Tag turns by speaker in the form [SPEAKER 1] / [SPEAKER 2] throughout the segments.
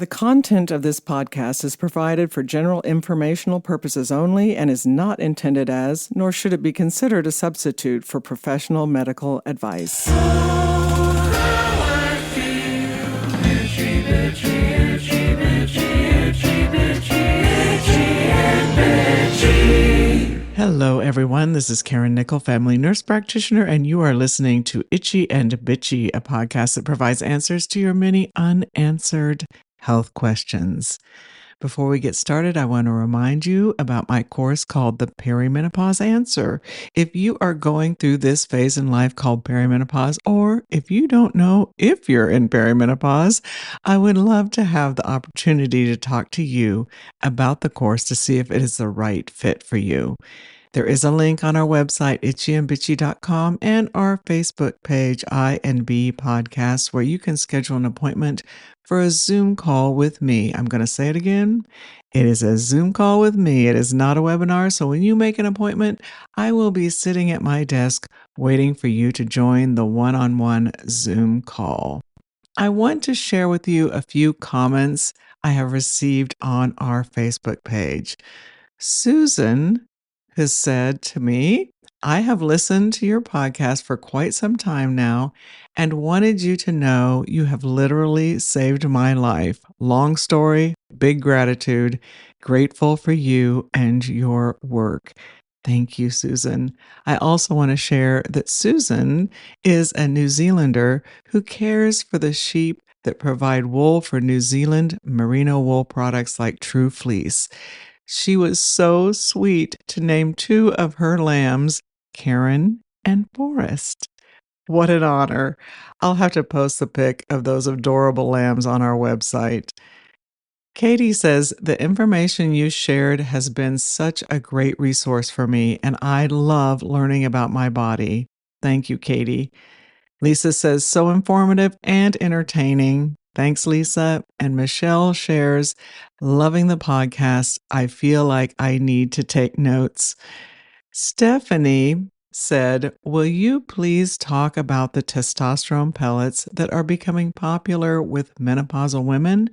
[SPEAKER 1] The content of this podcast is provided for general informational purposes only and is not intended as, nor should it be considered a substitute for professional medical advice. Hello, everyone. This is Karen Nickel, family nurse practitioner, and you are listening to Itchy and Bitchy, a podcast that provides answers to your many unanswered health questions. Before we get started, I want to remind you about my course called The Perimenopause Answer. If you are going through this phase in life called perimenopause, or if you don't know if you're in perimenopause, I would love to have the opportunity to talk to you about the course to see if it is the right fit for you. There is a link on our website, itchyandbitchy.com, and our Facebook page, I&B Podcast, where you can schedule an appointment for a Zoom call with me. I'm going to say it again. It is a Zoom call with me. It is not a webinar. So when you make an appointment, I will be sitting at my desk waiting for you to join the one-on-one Zoom call. I want to share with you a few comments I have received on our Facebook page. Susan has said to me, I have listened to your podcast for quite some time now and wanted you to know you have literally saved my life. Long story, big gratitude, grateful for you and your work. Thank you, Susan. I also want to share that Susan is a New Zealander who cares for the sheep that provide wool for New Zealand merino wool products like True Fleece. She was so sweet to name two of her lambs, Karen and Forrest. What an honor. I'll have to post the pic of those adorable lambs on our website. Katie says, the information you shared has been such a great resource for me, and I love learning about my body. Thank you, Katie. Lisa says, so informative and entertaining. Thanks, Lisa. And Michelle shares, loving the podcast. I feel like I need to take notes. Stephanie said, will you please talk about the testosterone pellets that are becoming popular with menopausal women?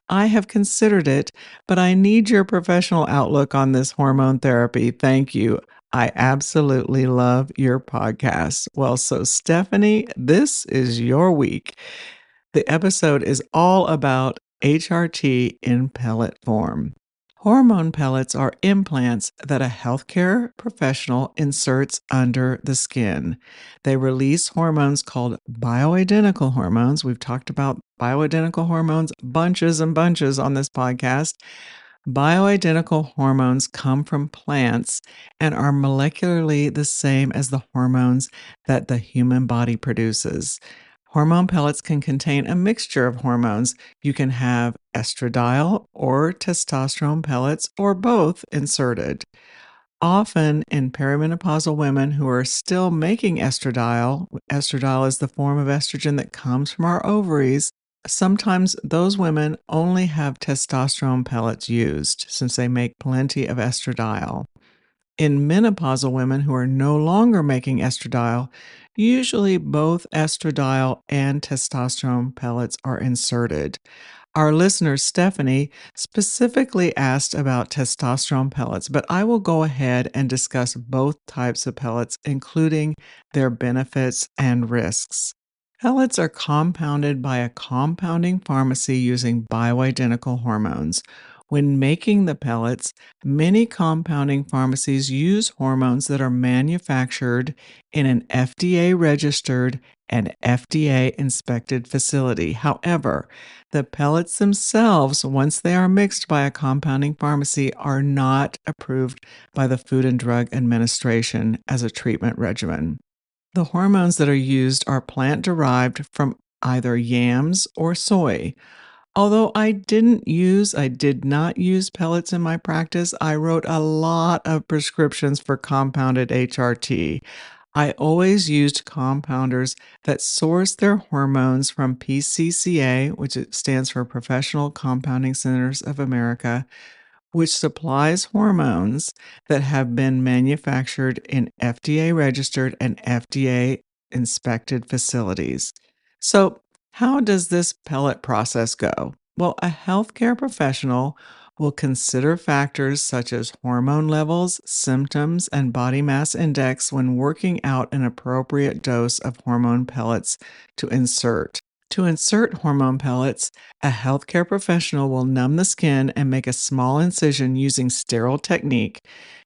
[SPEAKER 1] I have considered it, but I need your professional outlook on this hormone therapy. Thank you. I absolutely love your podcast. Well, so Stephanie, this is your week. The episode is all about HRT in pellet form. Hormone pellets are implants that a healthcare professional inserts under the skin. They release hormones called bioidentical hormones. We've talked about bioidentical hormones bunches and bunches on this podcast. Bioidentical hormones come from plants and are molecularly the same as the hormones that the human body produces. Hormone pellets can contain a mixture of hormones. You can have estradiol or testosterone pellets or both inserted. Often in perimenopausal women who are still making estradiol is the form of estrogen that comes from our ovaries. Sometimes those women only have testosterone pellets used since they make plenty of estradiol. In menopausal women who are no longer making estradiol, usually both estradiol and testosterone pellets are inserted. Our listener, Stephanie, specifically asked about testosterone pellets, but I will go ahead and discuss both types of pellets, including their benefits and risks. Pellets are compounded by a compounding pharmacy using bioidentical hormones. When making the pellets, many compounding pharmacies use hormones that are manufactured in an FDA-registered and FDA-inspected facility. However, the pellets themselves, once they are mixed by a compounding pharmacy, are not approved by the Food and Drug Administration as a treatment regimen. The hormones that are used are plant-derived from either yams or soy. Although I did not use pellets in my practice, I wrote a lot of prescriptions for compounded HRT. I always used compounders that source their hormones from PCCA, which stands for Professional Compounding Centers of America, which supplies hormones that have been manufactured in FDA-registered and FDA-inspected facilities. So, how does this pellet process go? Well, a healthcare professional will consider factors such as hormone levels, symptoms, and body mass index when working out an appropriate dose of hormone pellets to insert. To insert hormone pellets, a healthcare professional will numb the skin and make a small incision using sterile technique,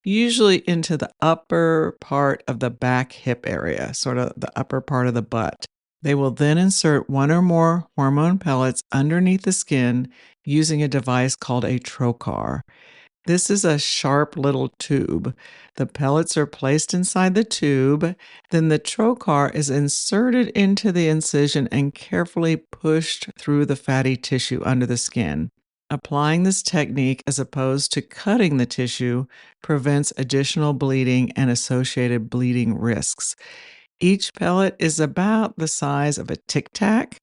[SPEAKER 1] usually into the upper part of the back hip area, sort of the upper part of the butt. They will then insert one or more hormone pellets underneath the skin using a device called a trocar. This is a sharp little tube. The pellets are placed inside the tube. Then the trocar is inserted into the incision and carefully pushed through the fatty tissue under the skin. Applying this technique as opposed to cutting the tissue prevents additional bleeding and associated bleeding risks. Each pellet is about the size of a tic tac,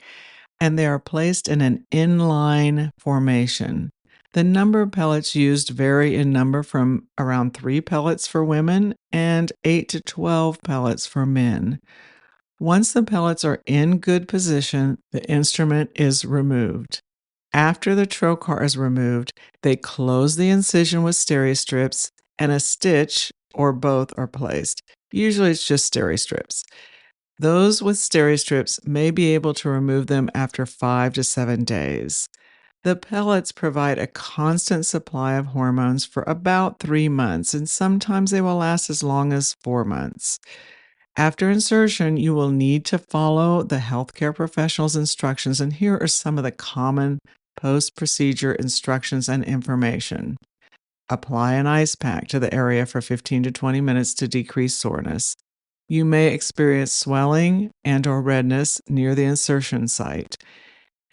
[SPEAKER 1] and they are placed in an inline formation. The number of pellets used vary in number from around 3 pellets for women and 8 to 12 pellets for men. Once the pellets are in good position, the instrument is removed. After the trocar is removed, they close the incision with steri-strips and a stitch or both are placed. Usually it's just steri-strips. Those with steri-strips may be able to remove them after 5 to 7 days. The pellets provide a constant supply of hormones for about 3 months, and sometimes they will last as long as 4 months. After insertion, you will need to follow the healthcare professional's instructions, and here are some of the common post-procedure instructions and information. Apply an ice pack to the area for 15 to 20 minutes to decrease soreness. You may experience swelling and/or redness near the insertion site.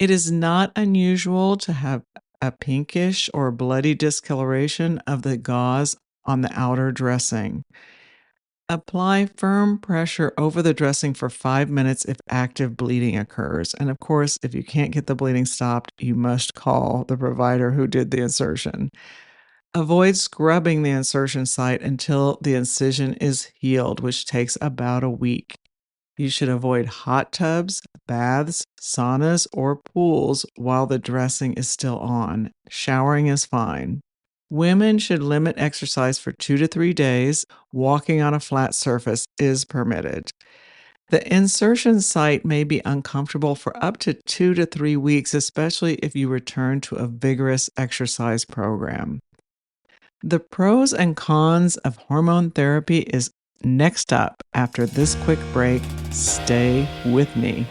[SPEAKER 1] It is not unusual to have a pinkish or bloody discoloration of the gauze on the outer dressing. Apply firm pressure over the dressing for 5 minutes if active bleeding occurs. And of course, if you can't get the bleeding stopped, you must call the provider who did the insertion. Avoid scrubbing the insertion site until the incision is healed, which takes about a week. You should avoid hot tubs, baths, saunas, or pools while the dressing is still on. Showering is fine. Women should limit exercise for 2 to 3 days. Walking on a flat surface is permitted. The insertion site may be uncomfortable for up to 2 to 3 weeks, especially if you return to a vigorous exercise program. The pros and cons of hormone therapy is next up after this quick break. Stay with me.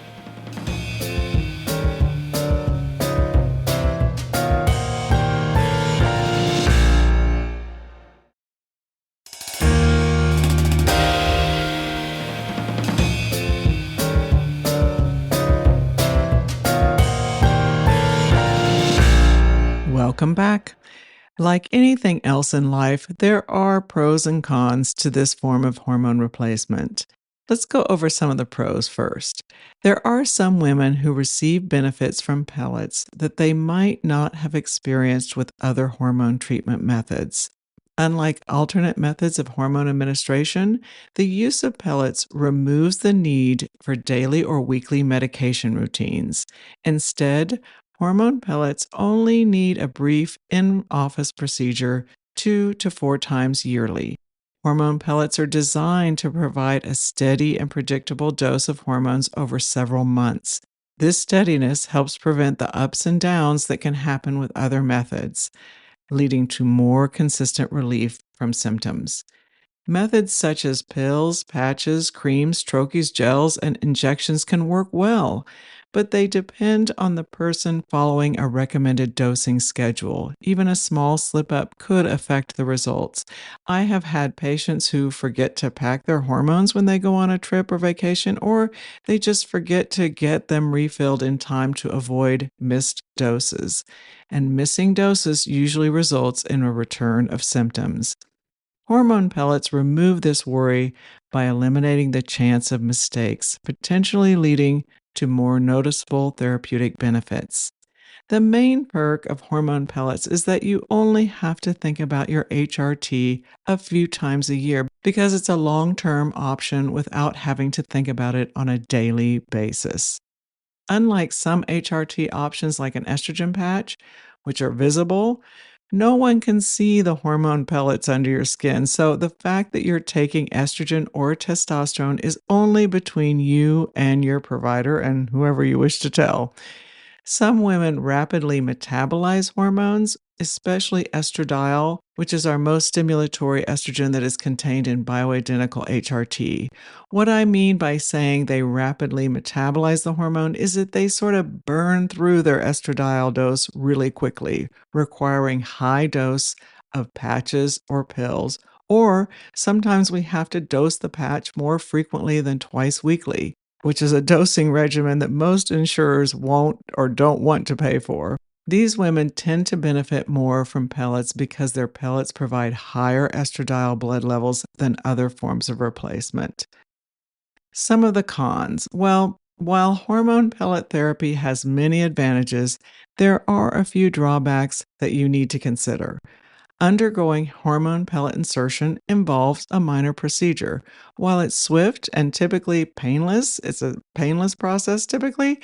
[SPEAKER 1] Welcome back. Like anything else in life, there are pros and cons to this form of hormone replacement. Let's go over some of the pros first. There are some women who receive benefits from pellets that they might not have experienced with other hormone treatment methods. Unlike alternate methods of hormone administration, the use of pellets removes the need for daily or weekly medication routines. Instead, hormone pellets only need a brief in-office procedure 2 to 4 times yearly. Hormone pellets are designed to provide a steady and predictable dose of hormones over several months. This steadiness helps prevent the ups and downs that can happen with other methods, leading to more consistent relief from symptoms. Methods such as pills, patches, creams, troches, gels, and injections can work well, but they depend on the person following a recommended dosing schedule. Even a small slip-up could affect the results. I have had patients who forget to pack their hormones when they go on a trip or vacation, or they just forget to get them refilled in time to avoid missed doses. And missing doses usually results in a return of symptoms. Hormone pellets remove this worry by eliminating the chance of mistakes, potentially leading to more noticeable therapeutic benefits. The main perk of hormone pellets is that you only have to think about your HRT a few times a year because it's a long-term option without having to think about it on a daily basis. Unlike some HRT options like an estrogen patch, which are visible, no one can see the hormone pellets under your skin. So the fact that you're taking estrogen or testosterone is only between you and your provider and whoever you wish to tell. Some women rapidly metabolize hormones, especially estradiol, which is our most stimulatory estrogen that is contained in bioidentical HRT. What I mean by saying they rapidly metabolize the hormone is that they sort of burn through their estradiol dose really quickly, requiring high dose of patches or pills. Or sometimes we have to dose the patch more frequently than twice weekly, which is a dosing regimen that most insurers won't or don't want to pay for. These women tend to benefit more from pellets because their pellets provide higher estradiol blood levels than other forms of replacement. Some of the cons. Well, while hormone pellet therapy has many advantages, there are a few drawbacks that you need to consider. Undergoing hormone pellet insertion involves a minor procedure. While it's swift and typically painless, it's a painless process typically,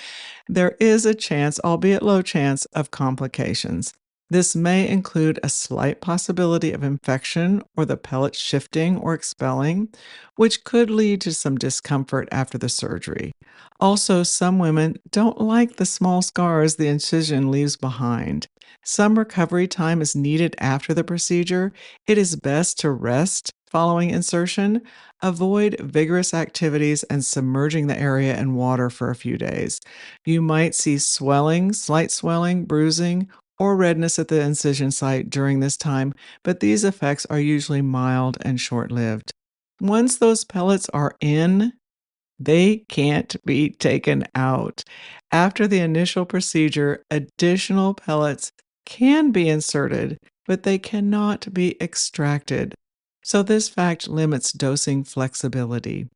[SPEAKER 1] there is a chance, albeit low chance, of complications. This may include a slight possibility of infection or the pellet shifting or expelling, which could lead to some discomfort after the surgery. Also, some women don't like the small scars the incision leaves behind. Some recovery time is needed after the procedure. It is best to rest following insertion, avoid vigorous activities, and submerging the area in water for a few days. You might see swelling, slight swelling, bruising, or redness at the incision site during this time, but these effects are usually mild and short lived. Once those pellets are in, they can't be taken out. After the initial procedure, additional pellets can be inserted, but they cannot be extracted. So, this fact limits dosing flexibility.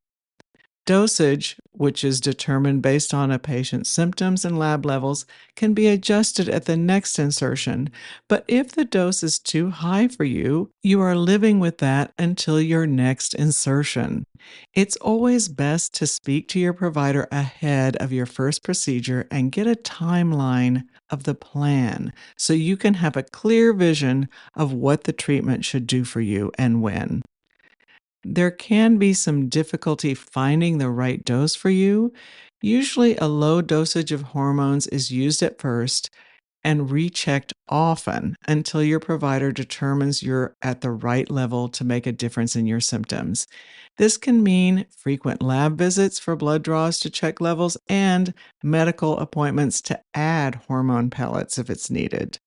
[SPEAKER 1] Dosage, which is determined based on a patient's symptoms and lab levels, can be adjusted at the next insertion. But if the dose is too high for you, you are living with that until your next insertion. It's always best to speak to your provider ahead of your first procedure and get a timeline of the plan so you can have a clear vision of what the treatment should do for you and when. There can be some difficulty finding the right dose for you. Usually, a low dosage of hormones is used at first and rechecked often until your provider determines you're at the right level to make a difference in your symptoms. This can mean frequent lab visits for blood draws to check levels and medical appointments to add hormone pellets if it's needed.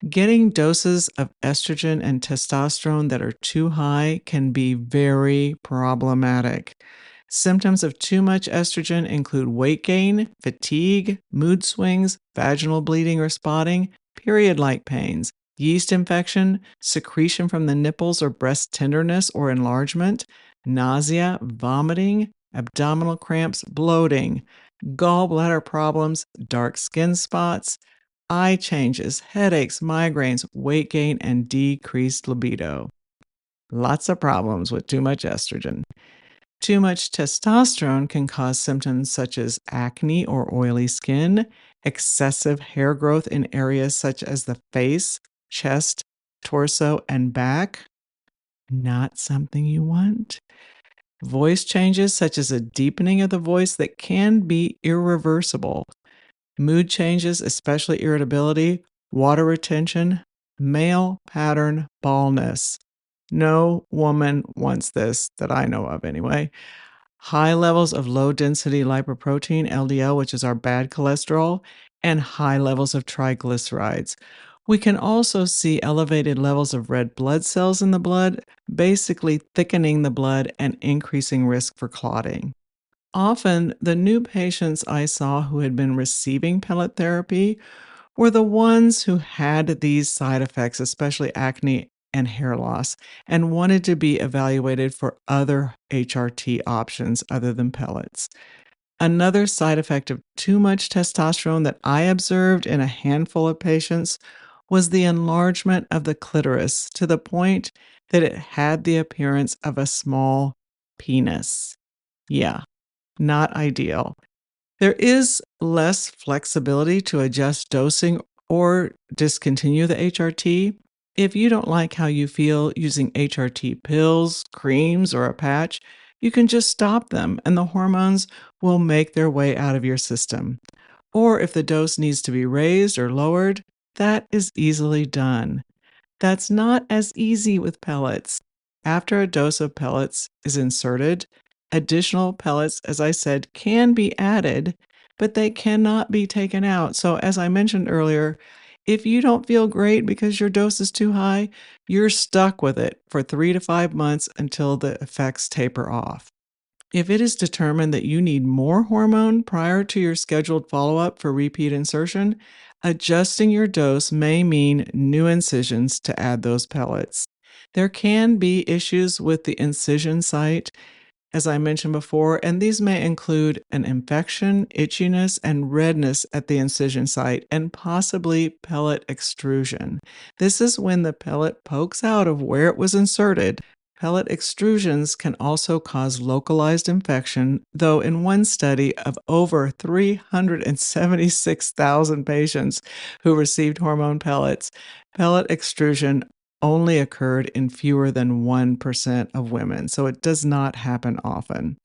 [SPEAKER 1] Getting doses of estrogen and testosterone that are too high can be very problematic. Symptoms of too much estrogen include weight gain, fatigue, mood swings, vaginal bleeding or spotting, period like pains, yeast infection, secretion from the nipples or breast tenderness or enlargement, nausea, vomiting, abdominal cramps, bloating, gallbladder problems, dark skin spots, eye changes, headaches, migraines, weight gain, and decreased libido. Lots of problems with too much estrogen. Too much testosterone can cause symptoms such as acne or oily skin, excessive hair growth in areas such as the face, chest, torso, and back. Not something you want. Voice changes such as a deepening of the voice that can be irreversible. Mood changes, especially irritability, water retention, male pattern baldness. No woman wants this that I know of anyway. High levels of low density lipoprotein, LDL, which is our bad cholesterol, and high levels of triglycerides. We can also see elevated levels of red blood cells in the blood, basically thickening the blood and increasing risk for clotting. Often, the new patients I saw who had been receiving pellet therapy were the ones who had these side effects, especially acne and hair loss, and wanted to be evaluated for other HRT options other than pellets. Another side effect of too much testosterone that I observed in a handful of patients was the enlargement of the clitoris to the point that it had the appearance of a small penis. Yeah, not ideal. There is less flexibility to adjust dosing or discontinue the HRT. If you don't like how you feel using HRT pills, creams, or a patch, you can just stop them and the hormones will make their way out of your system. Or if the dose needs to be raised or lowered, that is easily done. That's not as easy with pellets. After a dose of pellets is inserted, additional pellets, as I said, can be added, but they cannot be taken out. So, as I mentioned earlier, if you don't feel great because your dose is too high, you're stuck with it for 3 to 5 months until the effects taper off. If it is determined that you need more hormone prior to your scheduled follow up for repeat insertion, adjusting your dose may mean new incisions to add those pellets. There can be issues with the incision site, as I mentioned before, and these may include an infection, itchiness, and redness at the incision site, and possibly pellet extrusion. This is when the pellet pokes out of where it was inserted. Pellet extrusions can also cause localized infection, though in one study of over 376,000 patients who received hormone pellets, pellet extrusion only occurred in fewer than 1% of women, so it does not happen often.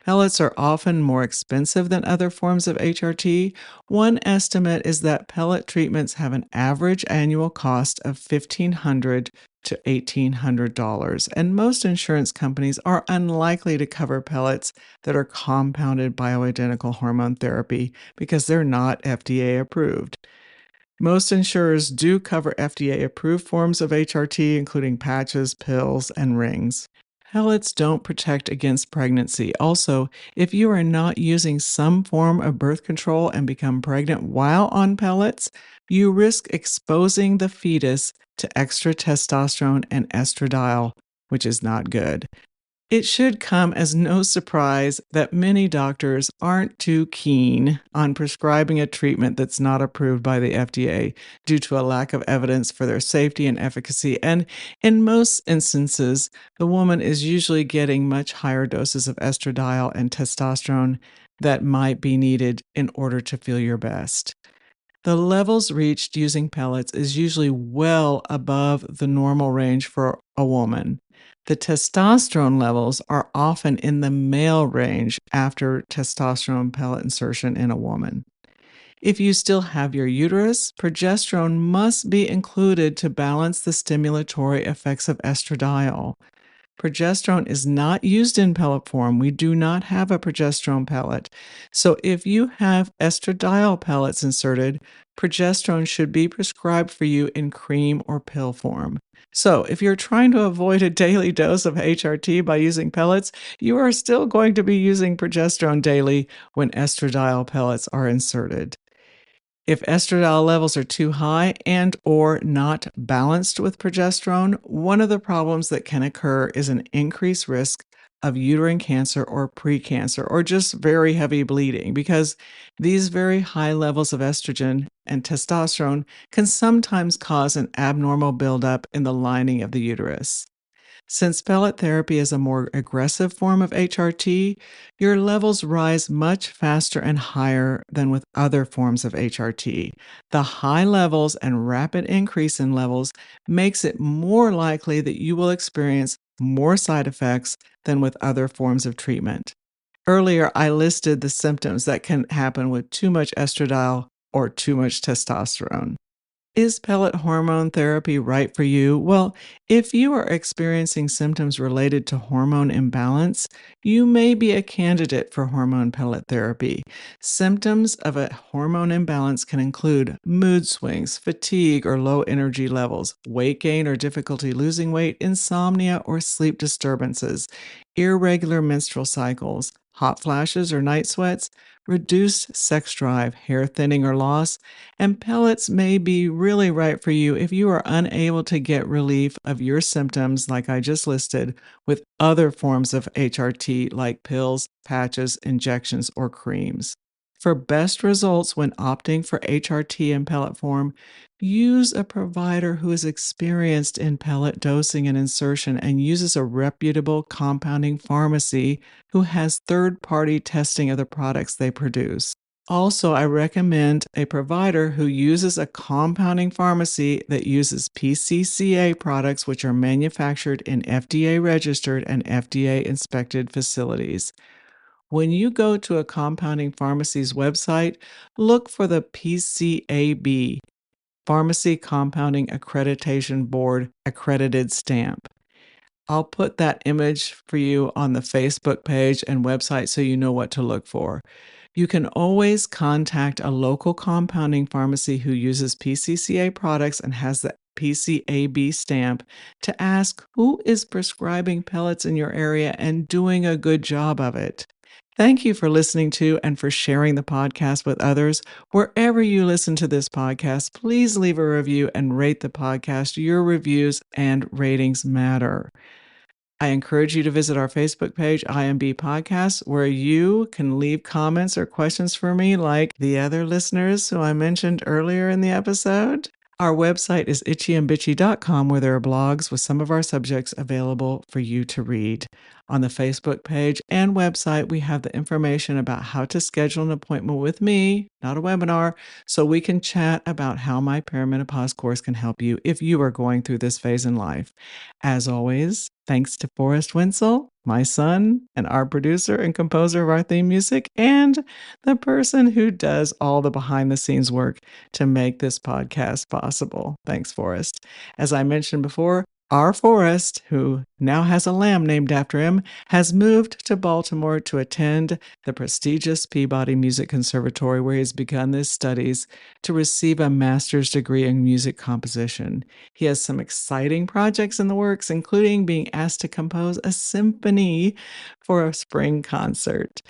[SPEAKER 1] Pellets are often more expensive than other forms of HRT. One estimate is that pellet treatments have an average annual cost of $1,500 to $1,800, and most insurance companies are unlikely to cover pellets that are compounded bioidentical hormone therapy because they're not FDA approved. Most insurers do cover FDA approved forms of HRT, including patches, pills, and rings. Pellets don't protect against pregnancy. Also, if you are not using some form of birth control and become pregnant while on pellets, you risk exposing the fetus to extra testosterone and estradiol, which is not good. It should come as no surprise that many doctors aren't too keen on prescribing a treatment that's not approved by the FDA due to a lack of evidence for their safety and efficacy. And in most instances, the woman is usually getting much higher doses of estradiol and testosterone that might be needed in order to feel your best. The levels reached using pellets is usually well above the normal range for a woman. The testosterone levels are often in the male range after testosterone pellet insertion in a woman. If you still have your uterus, progesterone must be included to balance the stimulatory effects of estradiol. Progesterone is not used in pellet form. We do not have a progesterone pellet. So if you have estradiol pellets inserted, progesterone should be prescribed for you in cream or pill form. So if you're trying to avoid a daily dose of HRT by using pellets, you are still going to be using progesterone daily when estradiol pellets are inserted. If estradiol levels are too high and or not balanced with progesterone, one of the problems that can occur is an increased risk of uterine cancer or precancer or just very heavy bleeding because these very high levels of estrogen and testosterone can sometimes cause an abnormal buildup in the lining of the uterus. Since pellet therapy is a more aggressive form of HRT, your levels rise much faster and higher than with other forms of HRT. The high levels and rapid increase in levels makes it more likely that you will experience more side effects than with other forms of treatment. Earlier, I listed the symptoms that can happen with too much estradiol or too much testosterone. Is pellet hormone therapy right for you? Well, if you are experiencing symptoms related to hormone imbalance, you may be a candidate for hormone pellet therapy. Symptoms of a hormone imbalance can include mood swings, fatigue or low energy levels, weight gain or difficulty losing weight, insomnia or sleep disturbances, irregular menstrual cycles, hot flashes or night sweats, reduced sex drive, hair thinning or loss, and pellets may be really right for you if you are unable to get relief of your symptoms, like I just listed, with other forms of HRT like pills, patches, injections, or creams. For best results when opting for HRT in pellet form, use a provider who is experienced in pellet dosing and insertion and uses a reputable compounding pharmacy who has third-party testing of the products they produce. Also, I recommend a provider who uses a compounding pharmacy that uses PCCA products, which are manufactured in FDA registered and FDA inspected facilities. When you go to a compounding pharmacy's website, look for the PCAB, Pharmacy Compounding Accreditation Board accredited stamp. I'll put that image for you on the Facebook page and website so you know what to look for. You can always contact a local compounding pharmacy who uses PCCA products and has the PCAB stamp to ask who is prescribing pellets in your area and doing a good job of it. Thank you for listening to and for sharing the podcast with others. Wherever you listen to this podcast, please leave a review and rate the podcast. Your reviews and ratings matter. I encourage you to visit our Facebook page, IMB Podcast, where you can leave comments or questions for me like the other listeners who I mentioned earlier in the episode. Our website is itchyandbitchy.com, where there are blogs with some of our subjects available for you to read. On the Facebook page and website, we have the information about how to schedule an appointment with me, not a webinar, so we can chat about how my perimenopause course can help you if you are going through this phase in life. As always, thanks to Forrest Wenzel, my son, and our producer and composer of our theme music, and the person who does all the behind-the-scenes work to make this podcast possible. Thanks, Forrest. As I mentioned before, our Forrest, who now has a lamb named after him, has moved to Baltimore to attend the prestigious Peabody Music Conservatory, where he's begun his studies to receive a master's degree in music composition. He has some exciting projects in the works, including being asked to compose a symphony for a spring concert.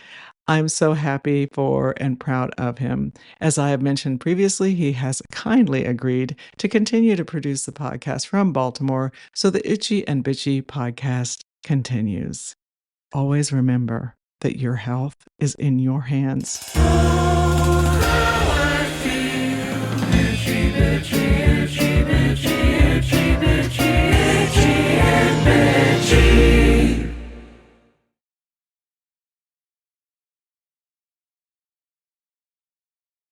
[SPEAKER 1] I'm so happy for and proud of him. As I have mentioned previously, he has kindly agreed to continue to produce the podcast from Baltimore, so the Itchy and Bitchy podcast continues. Always remember that your health is in your hands.